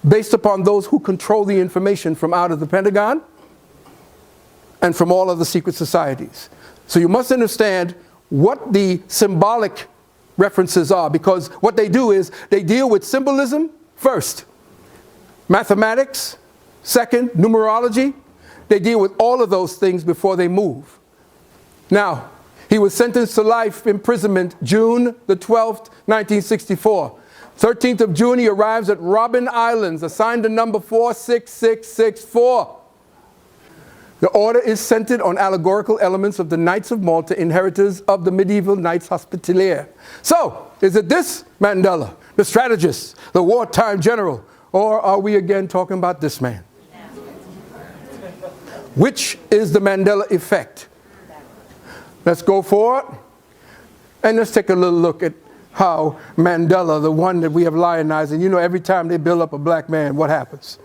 based upon those who control the information from out of the Pentagon and from all of the secret societies. So you must understand what the symbolic references are, because what they do is they deal with symbolism first, mathematics second, numerology. They deal with all of those things before they move. Now, he was sentenced to life imprisonment June the 12th, 1964. 13th of June, he arrives at Robben Islands, assigned to number 46664. The order is centered on allegorical elements of the Knights of Malta, inheritors of the medieval Knights Hospitalier. So, is it this Mandela, the strategist, the wartime general, or are we again talking about this man? Which is the Mandela effect? Let's go forward and let's take a little look at how Mandela, the one that we have lionized, and you know every time they build up a black man, what happens?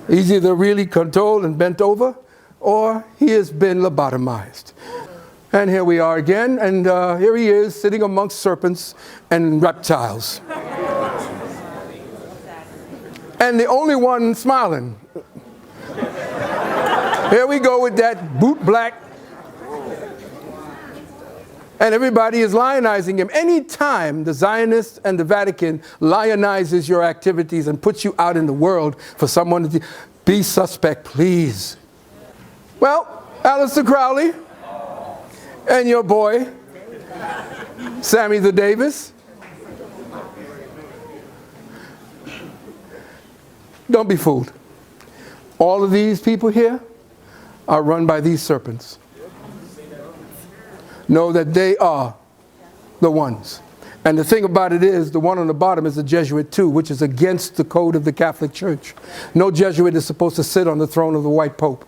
He's either really controlled and bent over, or he has been lobotomized. And here we are again, and here he is sitting amongst serpents and reptiles. And the only one smiling. Here we go with that boot black. And everybody is lionizing him. Anytime the Zionists and the Vatican lionizes your activities and puts you out in the world for someone to be suspect, please. Well, Aleister Crowley and your boy, Sammy the Davis. Don't be fooled. All of these people here are run by these serpents. Know that they are the ones. And the thing about it is, the one on the bottom is a Jesuit too, which is against the code of the Catholic Church. No Jesuit is supposed to sit on the throne of the white Pope.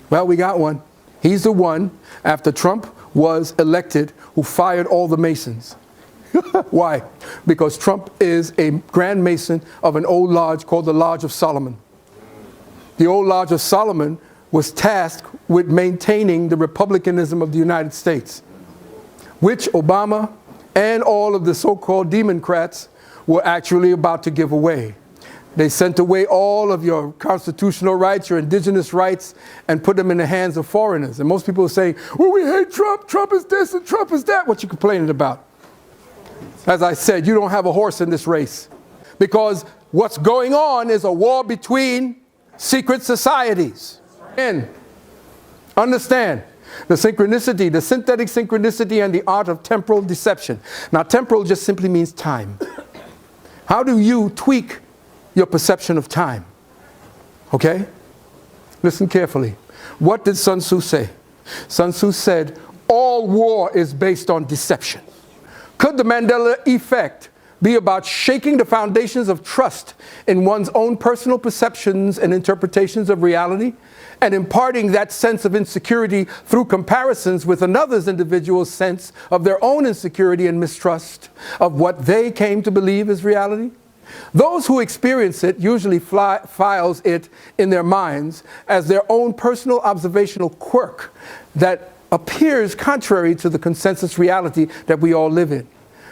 Well, we got one. He's the one, after Trump was elected, who fired all the Masons. Why? Because Trump is a Grand Mason of an old lodge called the Lodge of Solomon. The old Lodge of Solomon was tasked with maintaining the republicanism of the United States, which Obama and all of the so-called Democrats were actually about to give away. They sent away all of your constitutional rights, your indigenous rights, and put them in the hands of foreigners. And most people are saying, well, we hate Trump, Trump is this and Trump is that. What you complaining about? As I said, you don't have a horse in this race. Because what's going on is a war between secret societies. And understand the synchronicity, the synthetic synchronicity and the art of temporal deception. Now, temporal just simply means time. How do you tweak your perception of time? Okay? Listen carefully. What did Sun Tzu say? Sun Tzu said, all war is based on deception. Could the Mandela effect be about shaking the foundations of trust in one's own personal perceptions and interpretations of reality, and imparting that sense of insecurity through comparisons with another's individual sense of their own insecurity and mistrust of what they came to believe is reality? Those who experience it usually files it in their minds as their own personal observational quirk that appears contrary to the consensus reality that we all live in.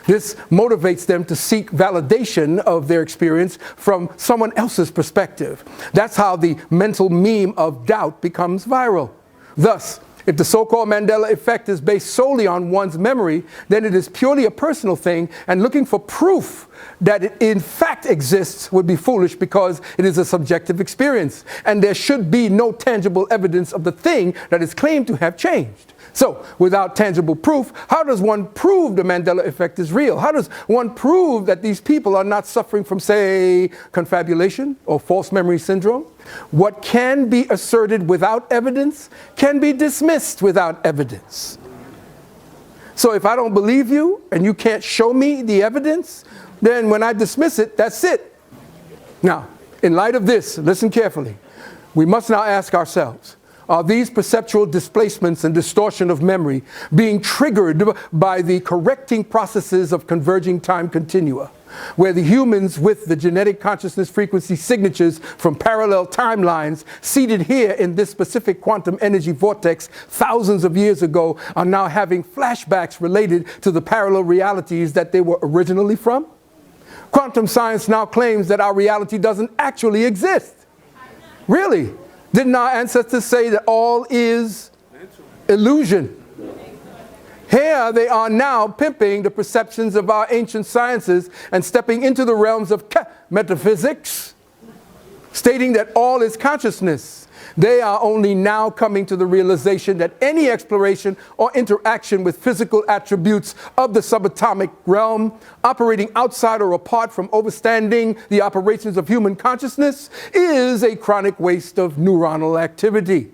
This motivates them to seek validation of their experience from someone else's perspective. That's how the mental meme of doubt becomes viral. Thus, if the so-called Mandela effect is based solely on one's memory, then it is purely a personal thing, and looking for proof that it in fact exists would be foolish, because it is a subjective experience, and there should be no tangible evidence of the thing that is claimed to have changed. So, without tangible proof, how does one prove the Mandela effect is real? How does one prove that these people are not suffering from, say, confabulation or false memory syndrome? What can be asserted without evidence can be dismissed without evidence. So if I don't believe you and you can't show me the evidence, then when I dismiss it, that's it. Now, in light of this, listen carefully. We must now ask ourselves, are these perceptual displacements and distortion of memory being triggered by the correcting processes of converging time continua, where the humans with the genetic consciousness frequency signatures from parallel timelines seated here in this specific quantum energy vortex thousands of years ago are now having flashbacks related to the parallel realities that they were originally from? Quantum science now claims that our reality doesn't actually exist. Really? Didn't our ancestors say that all is illusion? Here they are now pimping the perceptions of our ancient sciences and stepping into the realms of metaphysics, stating that all is consciousness. They are only now coming to the realization that any exploration or interaction with physical attributes of the subatomic realm, operating outside or apart from understanding the operations of human consciousness, is a chronic waste of neuronal activity.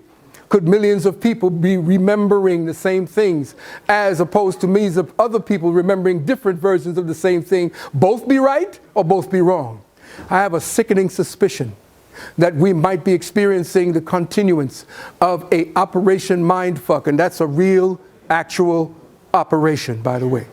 Could millions of people be remembering the same things as opposed to millions of other people remembering different versions of the same thing, both be right or both be wrong? I have a sickening suspicion that we might be experiencing the continuance of a Operation MindFk, and that's a real, actual operation, by the way.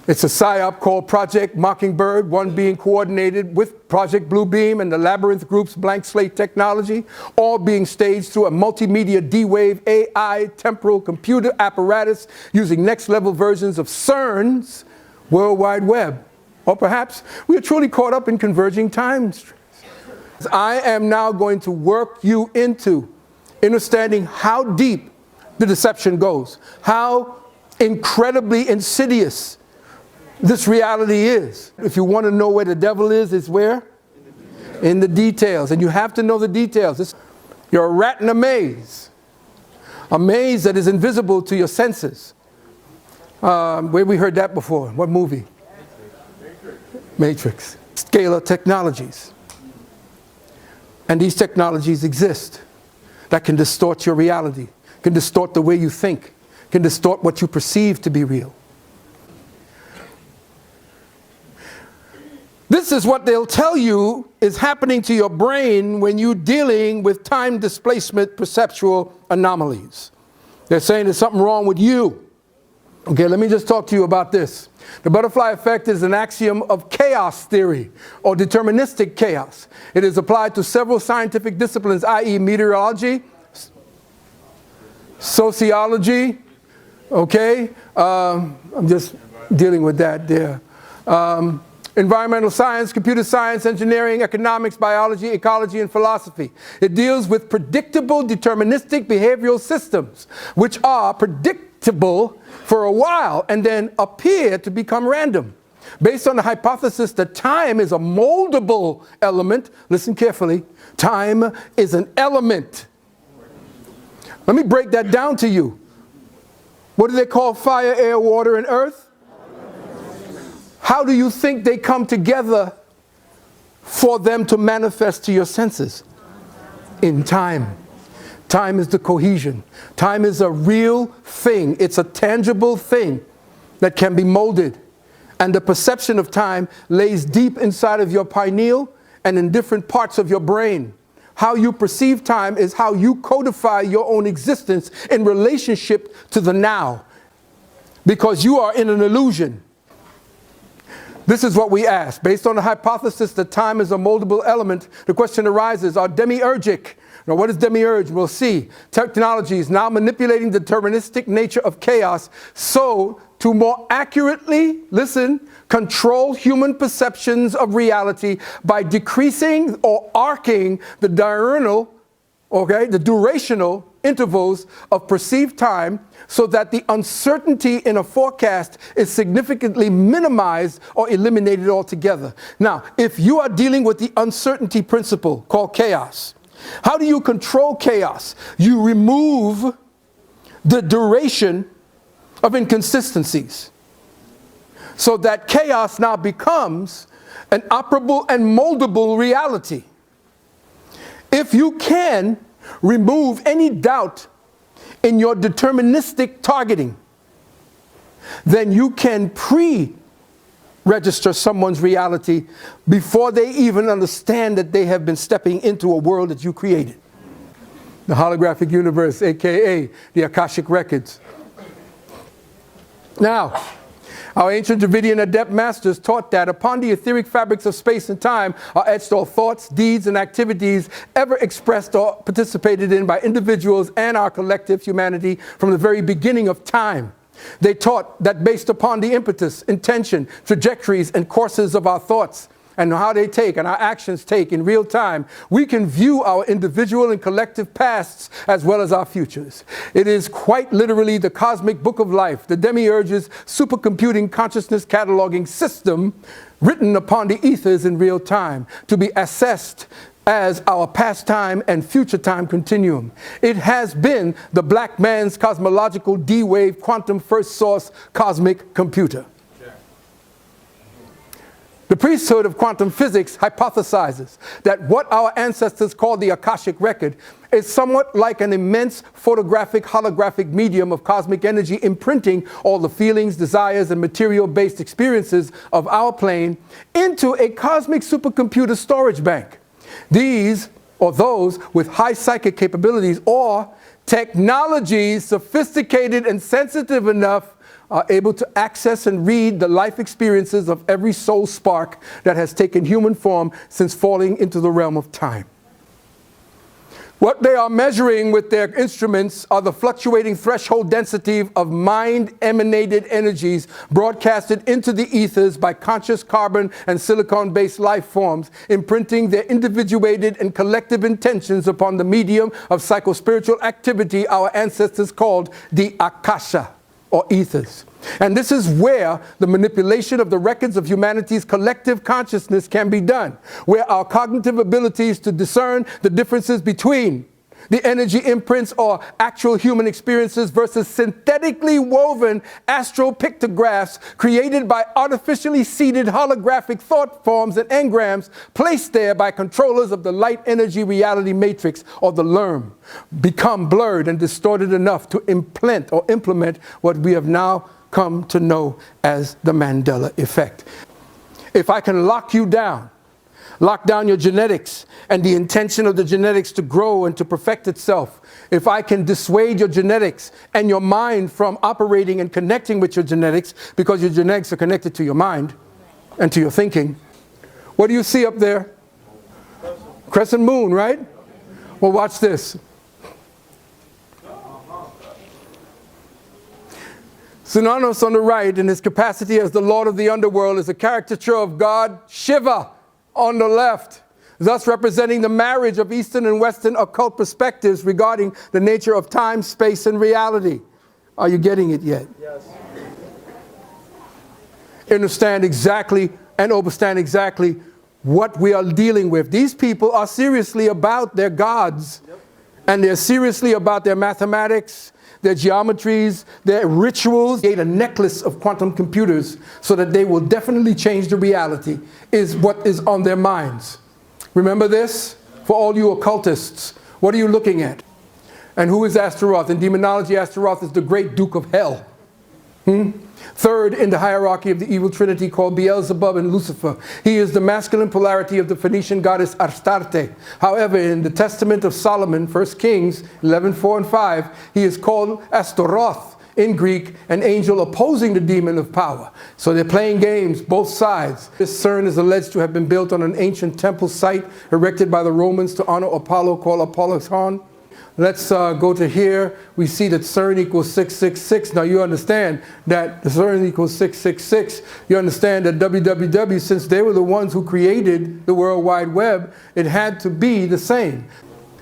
It's a Psy-op called Project Mockingbird, one being coordinated with Project Bluebeam and the Labrinth Group's Blank Slate Technology, all being staged through a multimedia D Wave A.I.temporal computer apparatus using next-level versions of Cern's World Wide Web. Or perhaps we are truly caught up in converging times. I am now going to work you into understanding how deep the deception goes, how incredibly insidious this reality is. If you want to know where the devil is, it's where? In the details. And you have to know the details. You're a rat in a maze that is invisible to your senses. Where we heard that before? What movie? Matrix. Scalar technologies. And these technologies exist that can distort your reality, can distort the way you think, can distort what you perceive to be real. This is what they'll tell you is happening to your brain when you're dealing with time displacement perceptual anomalies. They're saying there's something wrong with you. Okay, let me just talk to you about this. The butterfly effect is an axiom of chaos theory, or deterministic chaos. It is applied to several scientific disciplines, i.e. meteorology, sociology, okay? I'm just dealing with that there. Environmental science, computer science, engineering, economics, biology, ecology, and philosophy. It deals with predictable deterministic behavioral systems, which are predictable for a while and then appear to become random. Based on the hypothesis that time is a moldable element, listen carefully, time is an element. Let me break that down to you. What do they call fire, air, water, and earth? How do you think they come together for them to manifest to your senses? In time. Time is the cohesion. Time is a real thing. It's a tangible thing that can be molded. And the perception of time lays deep inside of your pineal and in different parts of your brain. How you perceive time is how you codify your own existence in relationship to the now. Because you are in an illusion. This is what we ask. Based on the hypothesis that time is a moldable element, the question arises, are demiurgic? Now, what is demiurge? We'll see. Technology is now manipulating the deterministic nature of chaos so to more accurately, listen, control human perceptions of reality by decreasing or arcing the diurnal, okay, the durational intervals of perceived time so that the uncertainty in a forecast is significantly minimized or eliminated altogether. Now, if you are dealing with the uncertainty principle called chaos, how do you control chaos? You remove the duration of inconsistencies so that chaos now becomes an operable and moldable reality. If you can remove any doubt in your deterministic targeting, then you can pre-register someone's reality before they even understand that they have been stepping into a world that you created. The holographic universe, aka the Akashic records. Now, our ancient Dravidian adept masters taught that upon the etheric fabrics of space and time are etched all thoughts, deeds, and activities ever expressed or participated in by individuals and our collective humanity from the very beginning of time. They taught that based upon the impetus, intention, trajectories, and courses of our thoughts, and how they take and our actions take in real time, we can view our individual and collective pasts as well as our futures. It is quite literally the cosmic book of life, the demiurge's supercomputing consciousness cataloging system written upon the ethers in real time, to be assessed as our past time and future time continuum. It has been the black man's cosmological D Wave quantum first source cosmic computer. The priesthood of quantum physics hypothesizes that what our ancestors called the Akashic record is somewhat like an immense photographic holographic medium of cosmic energy, imprinting all the feelings, desires, and material-based experiences of our plane into a cosmic supercomputer storage bank. These, or those with high psychic capabilities or technologies sophisticated and sensitive enough, are able to access and read the life experiences of every soul spark that has taken human form since falling into the realm of time. What they are measuring with their instruments are the fluctuating threshold density of mind-emanated energies broadcasted into the ethers by conscious carbon and silicon-based life forms, imprinting their individuated and collective intentions upon the medium of psychospiritual activity our ancestors called the Akasha, or ethers. And this is where the manipulation of the records of humanity's collective consciousness can be done, where our cognitive abilities to discern the differences between the energy imprints or actual human experiences versus synthetically woven astral pictographs created by artificially seeded holographic thought forms and engrams placed there by controllers of the light energy reality matrix, or the LERM, become blurred and distorted enough to implement what we have now come to know as the Mandela Effect. If I can lock down your genetics and the intention of the genetics to grow and to perfect itself, if I can dissuade your genetics and your mind from operating and connecting with your genetics, because your genetics are connected to your mind and to your thinking. What do you see up there? Crescent moon, right? Well, watch this. Synonymous on the right, in his capacity as the Lord of the Underworld, is a caricature of God Shiva on the left, thus representing the marriage of Eastern and Western occult perspectives regarding the nature of time, space, and reality. Are you getting it yet? Yes. Understand exactly and overstand exactly what we are dealing with. These people are seriously about their gods, and they're seriously about their mathematics, their geometries, their rituals. Create a necklace of quantum computers so that they will definitely change the reality, is what is on their minds. Remember this? For all you occultists, what are you looking at? And who is Astaroth? In demonology, Astaroth is the great Duke of Hell. Third in the hierarchy of the evil trinity called Beelzebub and Lucifer. He is the masculine polarity of the Phoenician goddess Astarte. However, in the Testament of Solomon, 1 Kings 11:4 and 5, he is called Astaroth in Greek, an angel opposing the demon of power. So they're playing games, both sides. This Cern is alleged to have been built on an ancient temple site erected by the Romans to honor Apollo, called Apollon. Let's go to here. We see that Cern equals 666. Now you understand that the Cern equals 666. You understand that www, since they were the ones who created the World Wide Web, it had to be the same.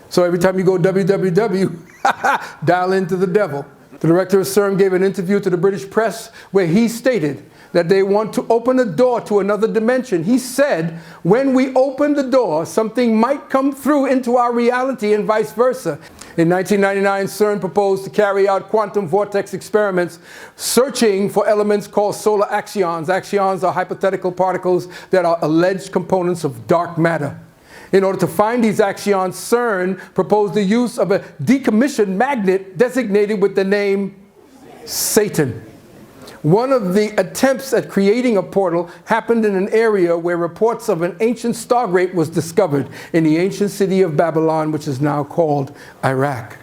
So every time you go www, dial into the devil. The director of Cern gave an interview to the British press where he stated that they want to open a door to another dimension. He said, when we open the door, something might come through into our reality and vice versa. In 1999, Cern proposed to carry out quantum vortex experiments, searching for elements called solar axions. Axions are hypothetical particles that are alleged components of dark matter. In order to find these axions, Cern proposed the use of a decommissioned magnet designated with the name Satan. One of the attempts at creating a portal happened in an area where reports of an ancient stargate was discovered in the ancient city of Babylon, which is now called Iraq.